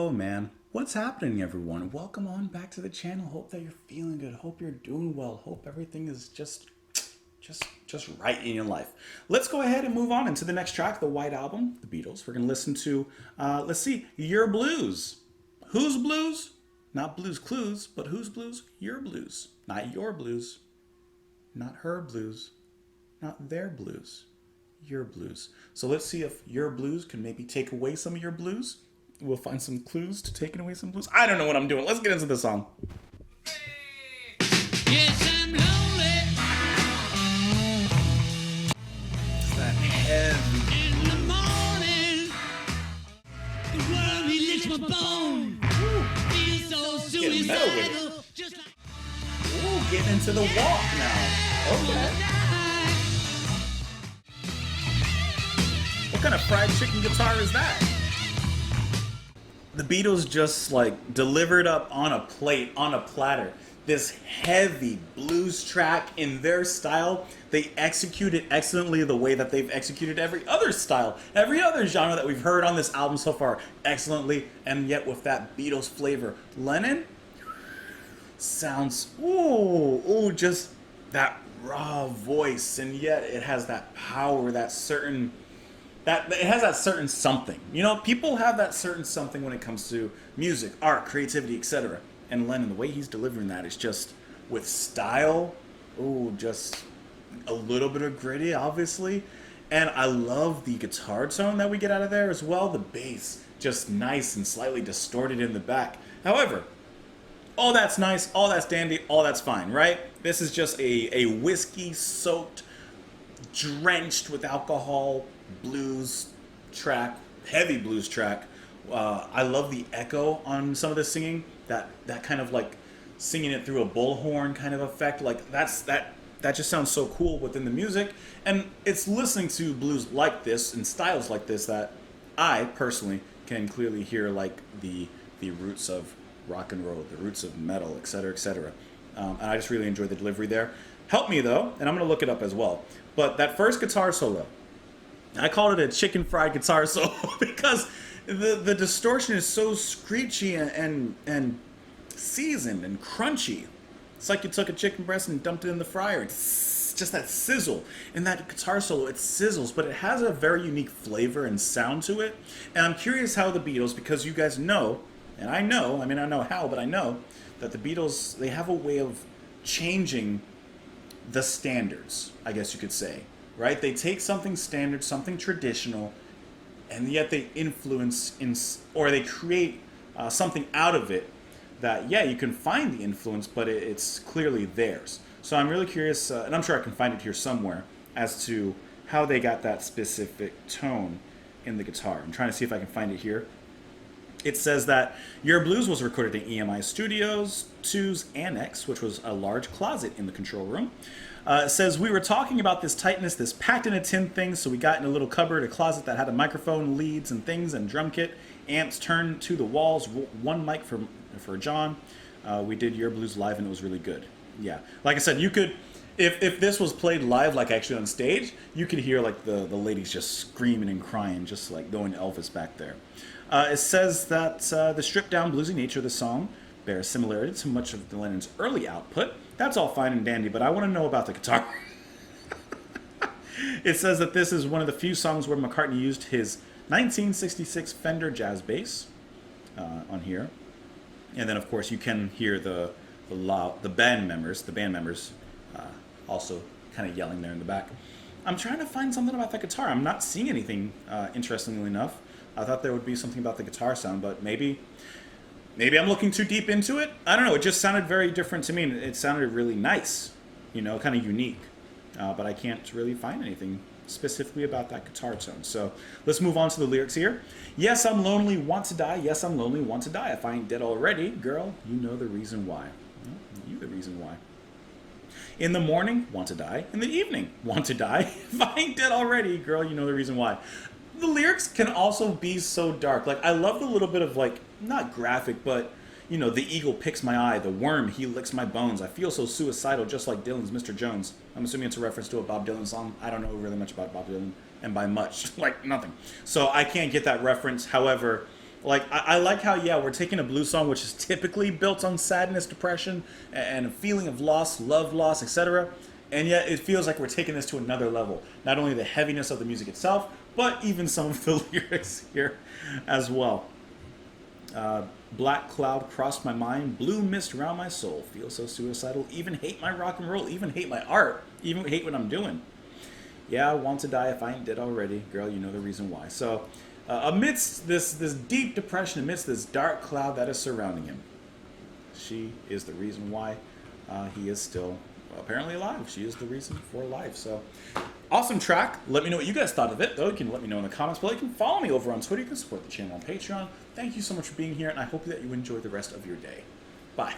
Yo, man. What's happening, everyone? Welcome on back to the channel. Hope that you're feeling good. Hope you're doing well. Hope everything is just right in your life. Let's go ahead and move on into the next track, the White Album, the Beatles. We're going to listen to, let's see, Your Blues. Whose blues? Not Blues Clues, but whose blues? Your blues. Not your blues. Not her blues. Not their blues. Your blues. So let's see if your blues can maybe take away some of your blues. We'll find some clues to taking away some blues. I don't know what I'm doing. Let's get into the song. Yes, I'm lonely. It's that heavy. In the morning, the world he licks my bone. Feels so Getting metal with it. suicidal, just like Ooh, getting into the walk now. Okay. What kind of fried chicken guitar is that? The Beatles just like delivered up on a plate, on a platter, this heavy blues track in their style. They executed excellently the way that they've executed every other style, every other genre that we've heard on this album so far, excellently, and yet with that Beatles flavor. Lennon sounds, just that raw voice, and yet it has that power, that it has that certain something. You know, people have that certain something when it comes to music, art, creativity, etc. And Lennon, the way he's delivering that is just with style. Just a little bit of gritty, obviously. And I love the guitar tone that we get out of there as well. The bass, just nice and slightly distorted in the back. However, all that's nice, all that's dandy, all that's fine, right? This is just a whiskey-soaked, drenched with alcohol blues track, heavy blues track. I love the echo on some of the singing, that kind of like singing it through a bullhorn kind of effect. Like that just sounds so cool within the music, and it's listening to blues like this and styles like this that I personally can clearly hear like the roots of rock and roll, the roots of metal, etc., etc. And I just really enjoyed the delivery there. Help me though, and I'm gonna look it up as well. But that first guitar solo, I called it a chicken fried guitar solo because the distortion is so screechy and seasoned and crunchy. It's like you took a chicken breast and dumped it in the fryer. It's just that sizzle. And that guitar solo, it sizzles, but it has a very unique flavor and sound to it. And I'm curious how the Beatles, because you guys know, and I know, I mean I don't know how, but I know that the Beatles, they have a way of changing the standards, I guess you could say. Right? They take something standard, something traditional, and yet they influence or they create something out of it that, yeah, you can find the influence, but it's clearly theirs. So I'm really curious, and I'm sure I can find it here somewhere, as to how they got that specific tone in the guitar. I'm trying to see if I can find it here. It says that Your Blues was recorded in EMI Studios 2's Annex, which was a large closet in the control room. It says, we were talking about this tightness, this packed in a tin thing, so we got in a little cupboard, a closet that had a microphone, leads, and things, and drum kit, amps turned to the walls, one mic for John. We did Your Blues live, and it was really good. Yeah, like I said, you could, if this was played live, like actually on stage, you could hear like the ladies just screaming and crying, just like going Elvis back there. It says that the stripped-down bluesy nature of the song bears similarity to much of Lennon's early output. That's all fine and dandy, but I want to know about the guitar. It says that this is one of the few songs where McCartney used his 1966 Fender jazz bass on here. And then, of course, you can hear the band members also kind of yelling there in the back. I'm trying to find something about that guitar. I'm not seeing anything, interestingly enough. I thought there would be something about the guitar sound, but maybe I'm looking too deep into it. I don't know. It just sounded very different to me, and it sounded really nice, you know, kind of unique. But I can't really find anything specifically about that guitar tone. So let's move on to the lyrics here. Yes, I'm lonely, want to die. Yes, I'm lonely, want to die. If I ain't dead already, girl, you know the reason why. You the reason why. In the morning, want to die. In the evening, want to die. If I ain't dead already, girl, you know the reason why. The lyrics can also be so dark. Like, I love the little bit of, like, not graphic, but, you know, the eagle picks my eye, the worm, he licks my bones. I feel so suicidal, just like Dylan's Mr. Jones. I'm assuming it's a reference to a Bob Dylan song. I don't know really much about Bob Dylan, and by much, like, nothing. So I can't get that reference. However, Like, I like how, yeah, we're taking a blues song which is typically built on sadness, depression, and a feeling of loss, love loss, etc. And yet it feels like we're taking this to another level. Not only the heaviness of the music itself, but even some of the lyrics here as well. Black cloud crossed my mind, blue mist around my soul. Feel so suicidal, even hate my rock and roll, even hate my art, even hate what I'm doing. Yeah, I want to die if I ain't dead already. Girl, you know the reason why. So, amidst this deep depression, amidst this dark cloud that is surrounding him, she is the reason why he is still apparently alive. She is the reason for life. So, awesome track. Let me know what you guys thought of it, though. You can let me know in the comments below. You can follow me over on Twitter. You can support the channel on Patreon. Thank you so much for being here, and I hope that you enjoy the rest of your day. Bye.